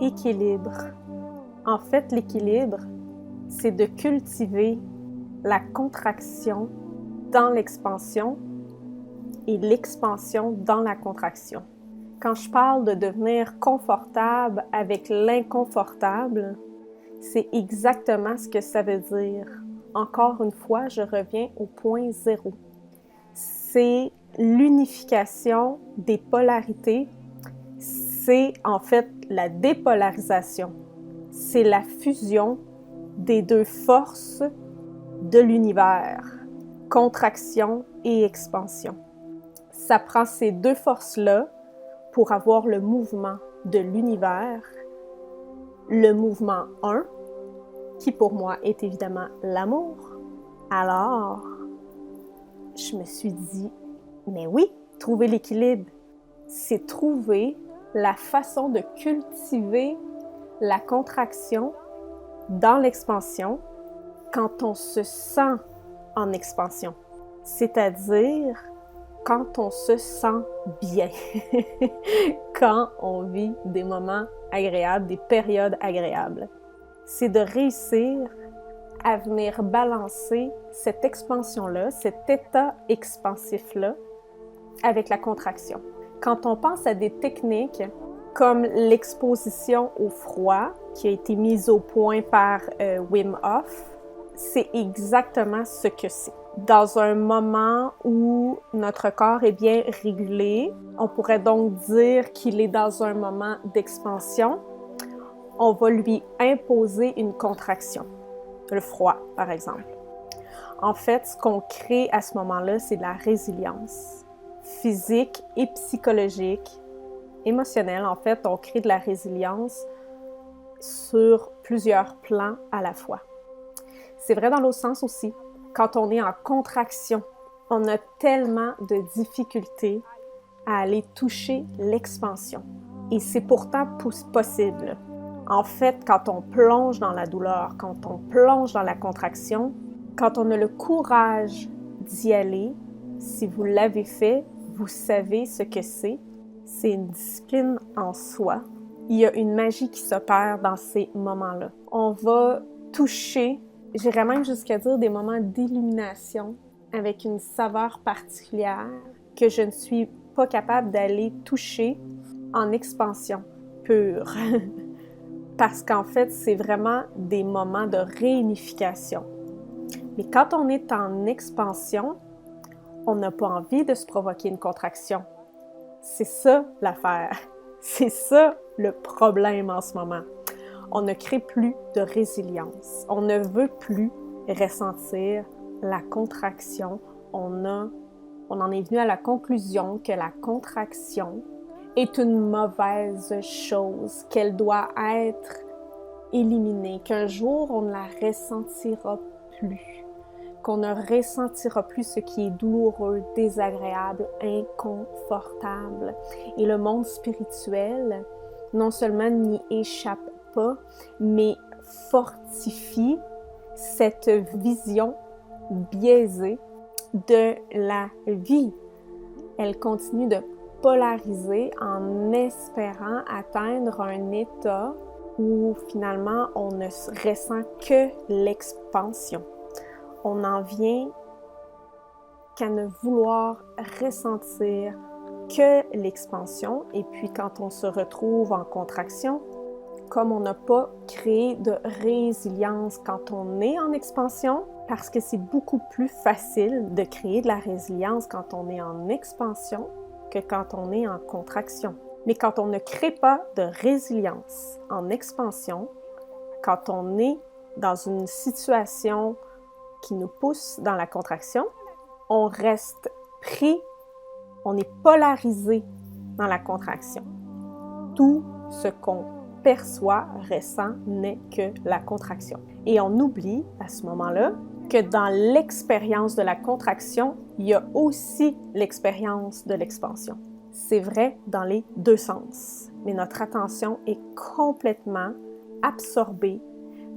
Équilibre. En fait, l'équilibre, c'est de cultiver la contraction dans l'expansion et l'expansion dans la contraction. Quand je parle de devenir confortable avec l'inconfortable, c'est exactement ce que ça veut dire. Encore une fois, je reviens au point zéro. C'est l'unification des polarités, c'est en fait la dépolarisation. C'est la fusion des deux forces de l'univers, contraction et expansion. Ça prend ces deux forces-là pour avoir le mouvement de l'univers, le mouvement 1, qui pour moi est évidemment l'amour. Alors, je me suis dit, mais oui, trouver l'équilibre, c'est trouver la façon de cultiver la contraction dans l'expansion quand on se sent en expansion, c'est-à-dire quand on se sent bien, quand on vit des moments agréables, des périodes agréables. C'est de réussir à venir balancer cette expansion-là, cet état expansif-là, avec la contraction. Quand on pense à des techniques comme l'exposition au froid, qui a été mise au point par Wim Hof, c'est exactement ce que c'est. Dans un moment où notre corps est bien régulé, on pourrait donc dire qu'il est dans un moment d'expansion, on va lui imposer une contraction. Le froid, par exemple. En fait, ce qu'on crée à ce moment-là, c'est de la résilience physique et psychologique, émotionnelle. En fait, on crée de la résilience sur plusieurs plans à la fois. C'est vrai dans l'autre sens aussi. Quand on est en contraction, on a tellement de difficultés à aller toucher l'expansion. Et c'est pourtant possible. En fait, quand on plonge dans la douleur, quand on plonge dans la contraction, quand on a le courage d'y aller, si vous l'avez fait, vous savez ce que c'est. C'est une discipline en soi. Il y a une magie qui s'opère dans ces moments-là. On va toucher, j'irais même jusqu'à dire des moments d'illumination avec une saveur particulière que je ne suis pas capable d'aller toucher en expansion pure. Parce qu'en fait, c'est vraiment des moments de réunification. Mais quand on est en expansion, on n'a pas envie de se provoquer une contraction. C'est ça l'affaire. C'est ça le problème en ce moment. On ne crée plus de résilience. On ne veut plus ressentir la contraction. On en est venu à la conclusion que la contraction est une mauvaise chose, qu'elle doit être éliminée, qu'un jour on ne la ressentira plus, qu'on ne ressentira plus ce qui est douloureux, désagréable, inconfortable. Et le monde spirituel, non seulement n'y échappe pas, mais fortifie cette vision biaisée de la vie. Elle continue de polariser en espérant atteindre un état où finalement on ne ressent que l'expansion. On n'en vient qu'à ne vouloir ressentir que l'expansion, et puis quand on se retrouve en contraction, comme on n'a pas créé de résilience quand on est en expansion, parce que c'est beaucoup plus facile de créer de la résilience quand on est en expansion que quand on est en contraction. Mais quand on ne crée pas de résilience en expansion, quand on est dans une situation qui nous pousse dans la contraction, on reste pris, on est polarisé dans la contraction. Tout ce qu'on perçoit, ressent, n'est que la contraction. Et on oublie à ce moment-là que dans l'expérience de la contraction, il y a aussi l'expérience de l'expansion. C'est vrai dans les deux sens, mais notre attention est complètement absorbée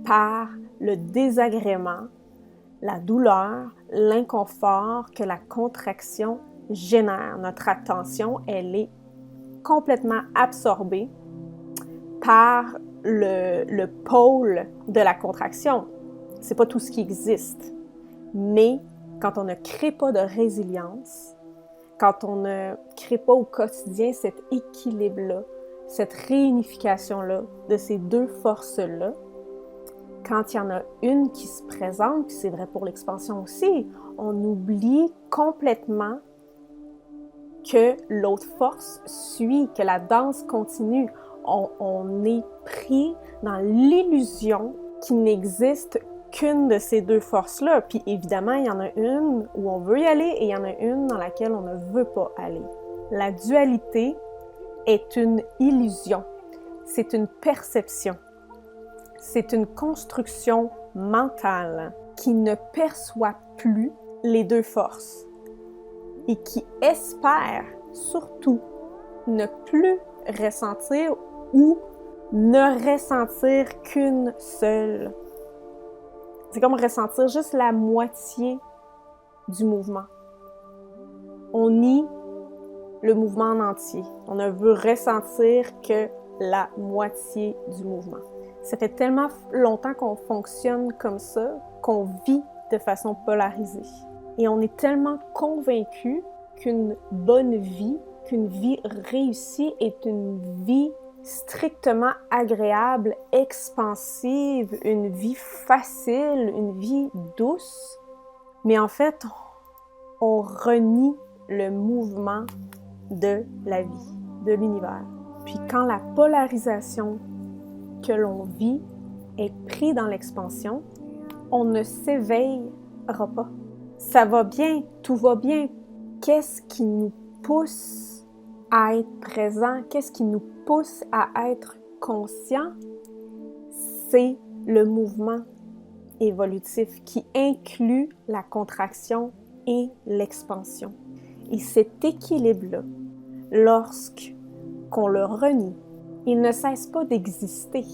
par le désagrément, la douleur, l'inconfort que la contraction génère. Notre attention, elle est complètement absorbée par le pôle de la contraction. C'est pas tout ce qui existe. Mais quand on ne crée pas de résilience, quand on ne crée pas au quotidien cet équilibre-là, cette réunification-là de ces deux forces-là, quand il y en a une qui se présente, puis c'est vrai pour l'expansion aussi, on oublie complètement que l'autre force suit, que la danse continue. On est pris dans l'illusion qu'il n'existe qu'une de ces deux forces-là. Puis évidemment, il y en a une où on veut y aller et il y en a une dans laquelle on ne veut pas aller. La dualité est une illusion. C'est une perception. C'est une construction mentale qui ne perçoit plus les deux forces et qui espère surtout ne plus ressentir ou ne ressentir qu'une seule. C'est comme ressentir juste la moitié du mouvement. On nie le mouvement en entier. On ne veut ressentir que la moitié du mouvement. Ça fait tellement longtemps qu'on fonctionne comme ça, qu'on vit de façon polarisée. Et on est tellement convaincu qu'une bonne vie, qu'une vie réussie est une vie strictement agréable, expansive, une vie facile, une vie douce. Mais en fait, on renie le mouvement de la vie, de l'univers. Puis quand la polarisation que l'on vit est prise dans l'expansion, on ne s'éveillera pas. Ça va bien, tout va bien. Qu'est-ce qui nous pousse à être présent? Qu'est-ce qui nous pousse à être conscient? C'est le mouvement évolutif qui inclut la contraction et l'expansion. Et cet équilibre-là, lorsqu'on le renie, il ne cesse pas d'exister.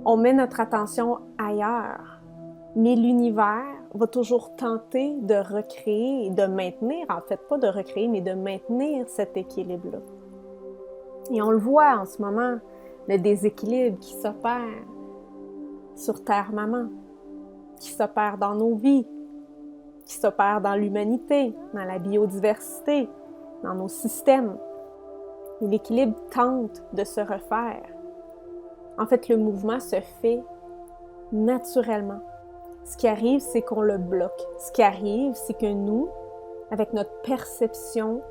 On met notre attention ailleurs, mais l'univers va toujours tenter de recréer, de maintenir, en fait pas de recréer, mais de maintenir cet équilibre-là. Et on le voit en ce moment, le déséquilibre qui s'opère sur Terre-Maman, qui s'opère dans nos vies, qui s'opère dans l'humanité, dans la biodiversité, dans nos systèmes. Et l'équilibre tente de se refaire. En fait, le mouvement se fait naturellement. Ce qui arrive, c'est qu'on le bloque. Ce qui arrive, c'est que nous, avec notre perception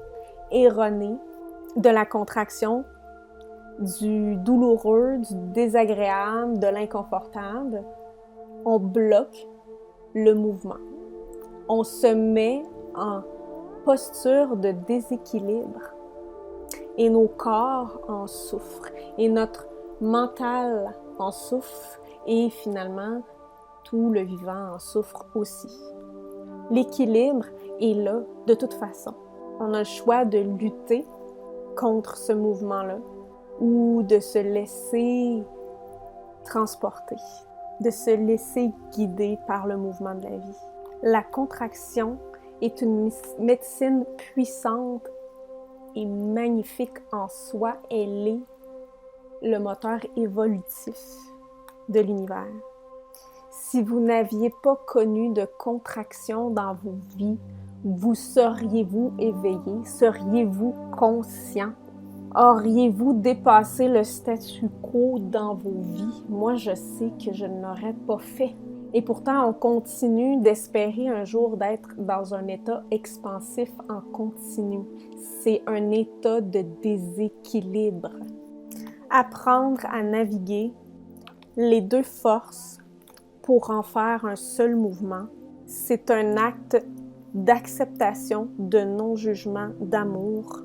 erronée de la contraction, du douloureux, du désagréable, de l'inconfortable, on bloque le mouvement. On se met en posture de déséquilibre et nos corps en souffrent et notre mental en souffre et finalement tout le vivant en souffre aussi. L'équilibre est là de toute façon. On a le choix de lutter contre ce mouvement-là ou de se laisser transporter, de se laisser guider par le mouvement de la vie. La contraction est une médecine puissante et magnifique en soi. Elle est le moteur évolutif de l'univers. Si vous n'aviez pas connu de contraction dans vos vies, vous seriez-vous éveillé? Seriez-vous conscient? Auriez-vous dépassé le statu quo dans vos vies? Moi, je sais que je ne l'aurais pas fait. Et pourtant, on continue d'espérer un jour d'être dans un état expansif en continu. C'est un état de déséquilibre. Apprendre à naviguer les deux forces pour en faire un seul mouvement, c'est un acte d'acceptation, de non-jugement, d'amour.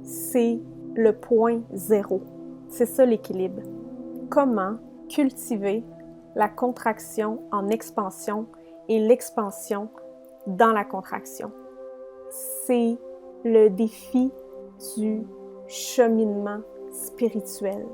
C'est le point zéro. C'est ça l'équilibre. Comment cultiver la contraction en expansion et l'expansion dans la contraction? C'est le défi du cheminement spirituel.